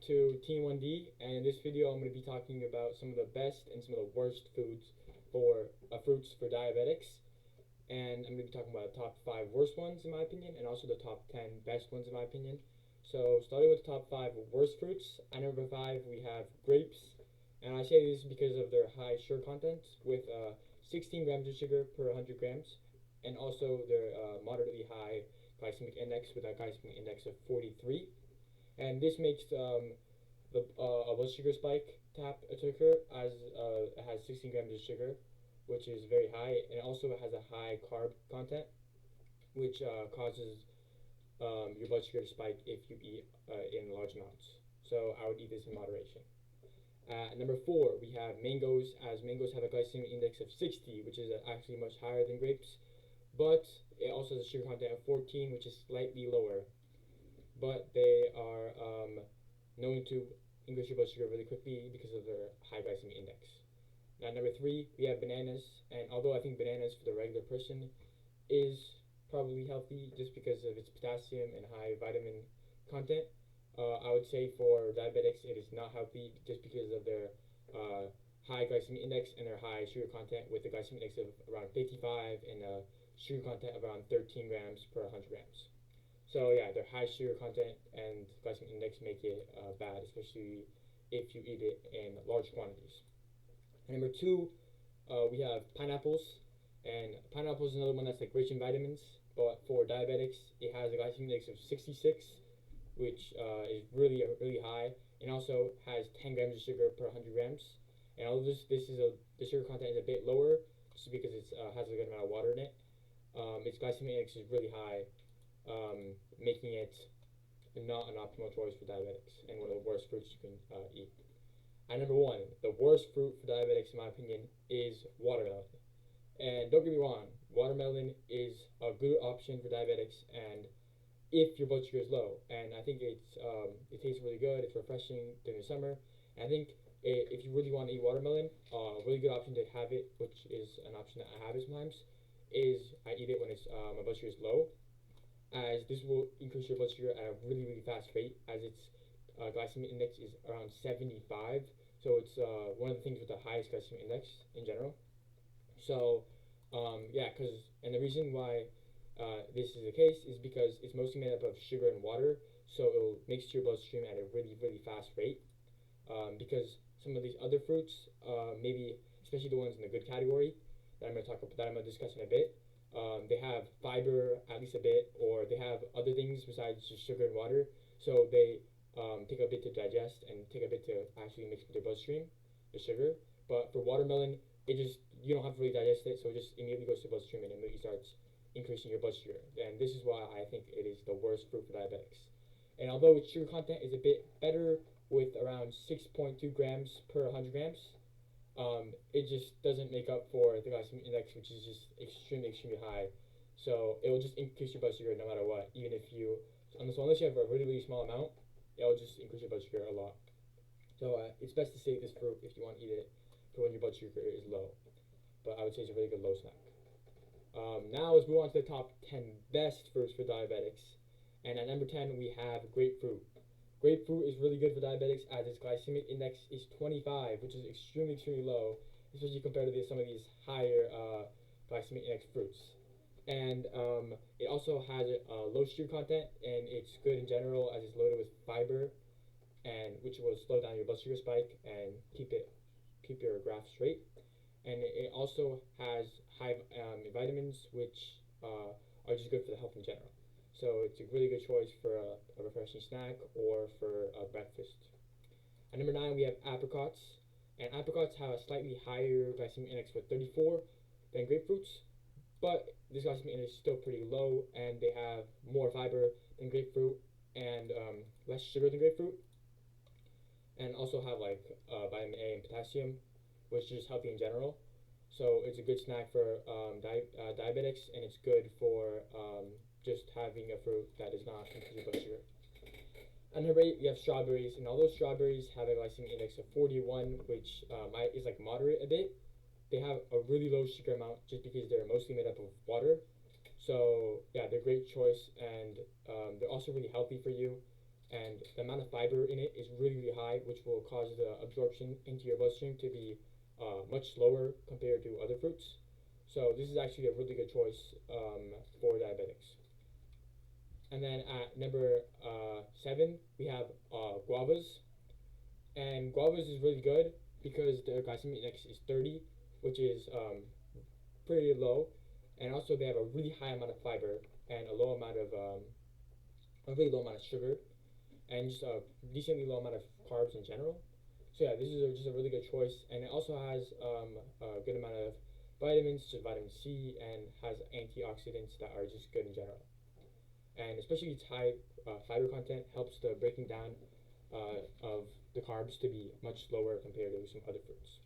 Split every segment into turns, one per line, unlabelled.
to Team 1D, and in this video I'm going to be talking about some of the best and some of the worst fruits for diabetics, and I'm going to be talking about the top 5 worst ones in my opinion, and also the top 10 best ones in my opinion. So starting with the top 5 worst fruits, at number 5 we have grapes, and I say this because of their high sugar content with 16 grams of sugar per 100 grams, and also their moderately high glycemic index with a glycemic index of 43, and this makes a blood sugar spike to occur as it has 16 grams of sugar, which is very high, and it also has a high carb content, which causes your blood sugar to spike if you eat in large amounts. So I would eat this in moderation. Number 4, we have mangoes, as mangoes have a glycemic index of 60, which is actually much higher than grapes, but it also has a sugar content of 14, which is slightly lower. But they are known to increase your blood sugar really quickly because of their high glycemic index. Now, number 3, we have bananas, and although I think bananas for the regular person is probably healthy just because of its potassium and high vitamin content, I would say for diabetics it is not healthy just because of their high glycemic index and their high sugar content with a glycemic index of around 55 and a sugar content of around 13 grams per 100 grams. So yeah, their high sugar content and glycemic index make it bad, especially if you eat it in large quantities. And number 2, we have pineapples, and pineapple is another one that's like rich in vitamins, but for diabetics, it has a glycemic index of 66, which is really high, and also has 10 grams of sugar per 100 grams. And although the sugar content is a bit lower, just because it has a good amount of water in it, its glycemic index is really high, making it not an optimal choice for diabetics and one of the worst fruits you can eat. And number 1, the worst fruit for diabetics in my opinion is watermelon. And don't get me wrong, watermelon is a good option for diabetics, and if your blood sugar is low, and I think it tastes really good. It's refreshing during the summer. And I think if you really want to eat watermelon, a really good option to have it, which is an option that I have sometimes, is I eat it when it's my blood sugar is low, as this will increase your blood sugar at a really fast rate, as its glycemic index is around 75. So it's one of the things with the highest glycemic index in general. So and the reason why this is the case is because it's mostly made up of sugar and water, so it will mix to your bloodstream at a really fast rate. Because some of these other fruits, maybe especially the ones in the good category that I'm going to discuss in a bit, they have fiber at least a bit, or they have other things besides just sugar and water, so they take a bit to digest and take a bit to actually mix with your bloodstream, the sugar. But for watermelon, you don't have to really digest it, so it just immediately goes to the bloodstream and immediately starts increasing your blood sugar. And this is why I think it is the worst fruit for diabetics. And although its sugar content is a bit better with around 6.2 grams per 100 grams, it just doesn't make up for the glycemic index, which is just extremely high. So it will just increase your blood sugar no matter what, even if unless you have a really small amount, it will just increase your blood sugar a lot. So it's best to save this fruit if you want to eat it for when your blood sugar is low. But I would say it's a really good low snack. Now let's move on to the top 10 best fruits for diabetics. And at number 10, we have grapefruit. Grapefruit is really good for diabetics as its glycemic index is 25, which is extremely low, especially compared to some of these higher glycemic index fruits. And it also has a low sugar content, and it's good in general as it's loaded with fiber, and which will slow down your blood sugar spike and keep your graph straight. And it also has high vitamins, which are just good for the health in general. So it's a really good choice for a refreshing snack or for breakfast. At number 9, we have apricots. And apricots have a slightly higher glycemic index with 34 than grapefruits, but this glycemic index is still pretty low, and they have more fiber than grapefruit and less sugar than grapefruit, and also have vitamin A and potassium, which is just healthy in general. So it's a good snack for diabetics, and it's good for just having a fruit that is not increasing blood sugar. At number 8, we have strawberries, and although strawberries have a glycemic index of 41, which is moderate a bit, they have a really low sugar amount just because they're mostly made up of water. So yeah, they're a great choice, and they're also really healthy for you. and the amount of fiber in it is really, really high, which will cause the absorption into your bloodstream to be much slower compared to other fruits. So this is actually a really good choice for diabetics. And then at number 7, we have guavas. And guavas is really good because the glycemic index is 30, which is pretty low. And also they have a really high amount of fiber and a really low amount of sugar, and just a decently low amount of carbs in general. So yeah, this is just a really good choice, and it also has a good amount of vitamins, such as vitamin C, and has antioxidants that are just good in general. And especially its high fiber content helps the breaking down of the carbs to be much slower compared to some other fruits.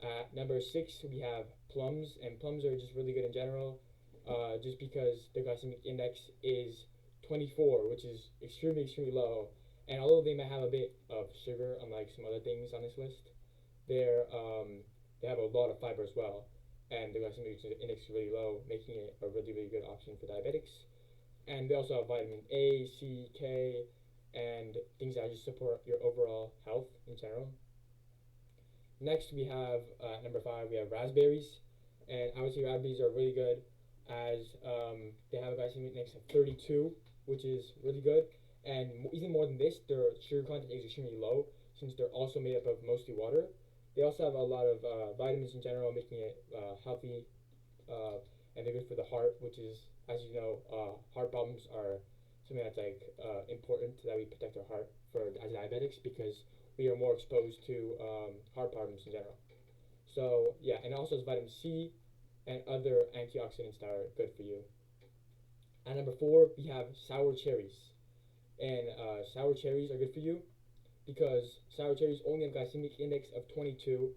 At number 6, we have plums, and plums are just really good in general, just because the glycemic index is 24, which is extremely, extremely low. And although they may have a bit of sugar, unlike some other things on this list, they have a lot of fiber as well, and the glycemic index is really low, making it a really, really good option for diabetics. And they also have vitamin A, C, K, and things that just support your overall health in general. Next, we have number 5. We have raspberries, and I would say raspberries are really good as they have a glycemic index of 32, which is really good. And even more than this, their sugar content is extremely low since they're also made up of mostly water. They also have a lot of vitamins in general, making it healthy, and they're good for the heart, which is, as you know, heart problems are something that's like important that we protect our heart for as diabetics because we are more exposed to heart problems in general. So yeah, and it also has vitamin C and other antioxidants that are good for you. At number 4, we have sour cherries, and sour cherries are good for you because sour cherries only have glycemic index of 22,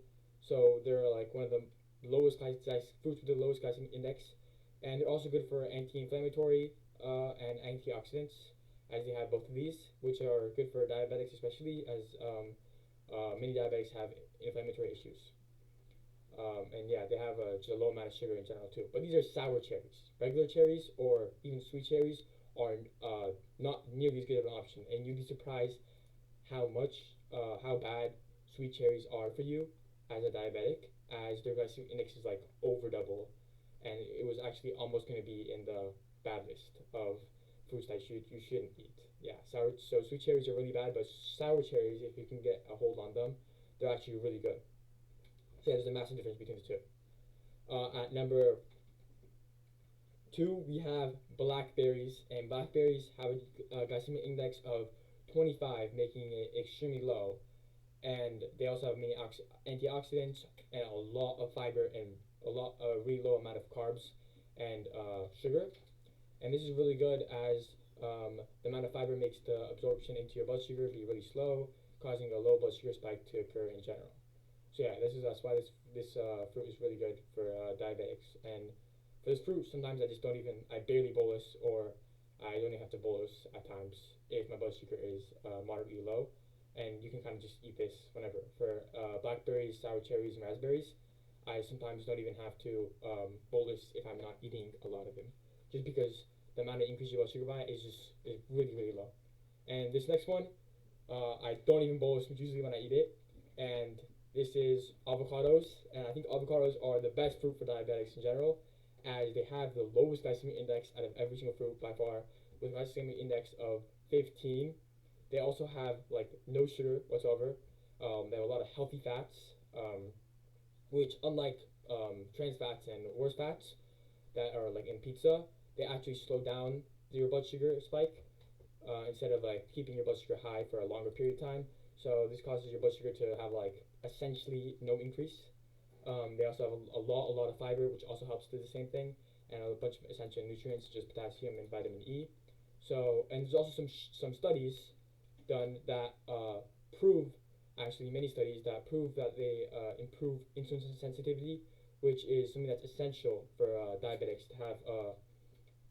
so they're like one of the lowest fruits with the lowest glycemic index, and they're also good for anti-inflammatory and antioxidants, as they have both of these, which are good for diabetics, especially as many diabetics have inflammatory issues. And yeah, they have just a low amount of sugar in general too. But these are sour cherries. Regular cherries or even sweet cherries are not nearly as good of an option, and you'd be surprised how bad sweet cherries are for you as a diabetic, as their glycemic index is like over double, and it was actually almost going to be in the bad list of fruits that you shouldn't eat. Yeah, so sweet cherries are really bad, but sour cherries, if you can get a hold on them, they're actually really good. So yeah, there's a massive difference between the two. At number 2, we have blackberries, and blackberries have a glycemic index of 25, making it extremely low. And they also have many antioxidants and a lot of fiber and a really low amount of carbs and sugar. And this is really good as the amount of fiber makes the absorption into your blood sugar be really slow, causing a low blood sugar spike to occur in general. So yeah, that's why this fruit is really good for diabetics. And for this fruit, sometimes I barely bolus, or I only have to bolus at times if my blood sugar is moderately low. And you can kind of just eat this whenever. For blackberries, sour cherries, and raspberries, I sometimes don't even have to bolus if I'm not eating a lot of them, just because the amount of increase your blood sugar by is really, really low. And this next one, I don't even bolus usually when I eat it, and this is avocados. And I think avocados are the best fruit for diabetics in general, as they have the lowest glycemic index out of every single fruit by far, with a glycemic index of 15. They also have like no sugar whatsoever. They have a lot of healthy fats, which unlike trans fats and worse fats that are like in pizza, they actually slow down your blood sugar spike instead of like keeping your blood sugar high for a longer period of time. So this causes your blood sugar to have like essentially no increase. They also have a lot of fiber, which also helps do the same thing, and a bunch of essential nutrients such as potassium and vitamin E. So, and there's also some studies done that prove, actually many studies that prove that they improve insulin sensitivity, which is something that's essential for diabetics to have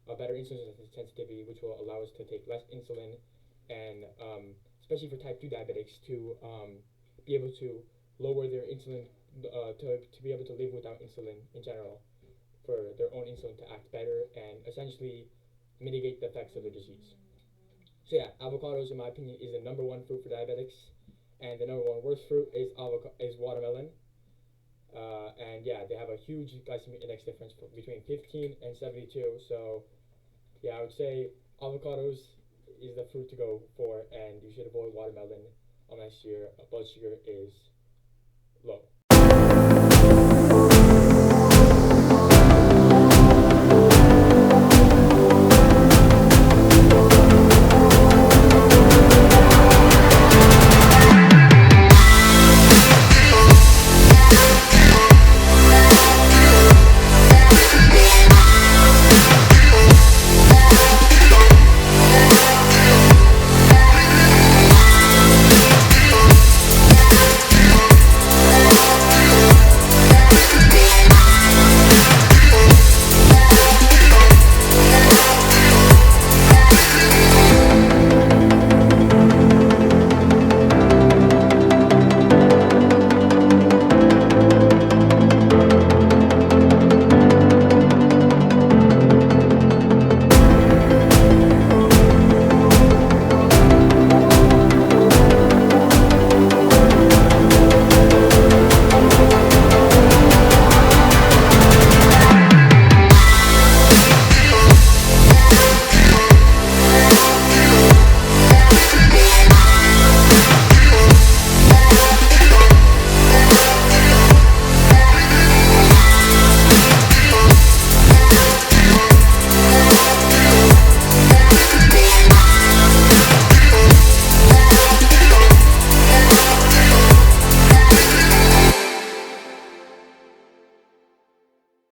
a better insulin sensitivity, which will allow us to take less insulin, and especially for type 2 diabetics to be able to lower their insulin, to be able to live without insulin in general, for their own insulin to act better and essentially mitigate the effects of the disease. So yeah, avocados in my opinion is the number one fruit for diabetics, and the number one worst fruit is watermelon. And yeah, they have a huge glycemic index difference between 15 and 72. So yeah, I would say avocados is the fruit to go for, and you should avoid watermelon unless your blood sugar is low.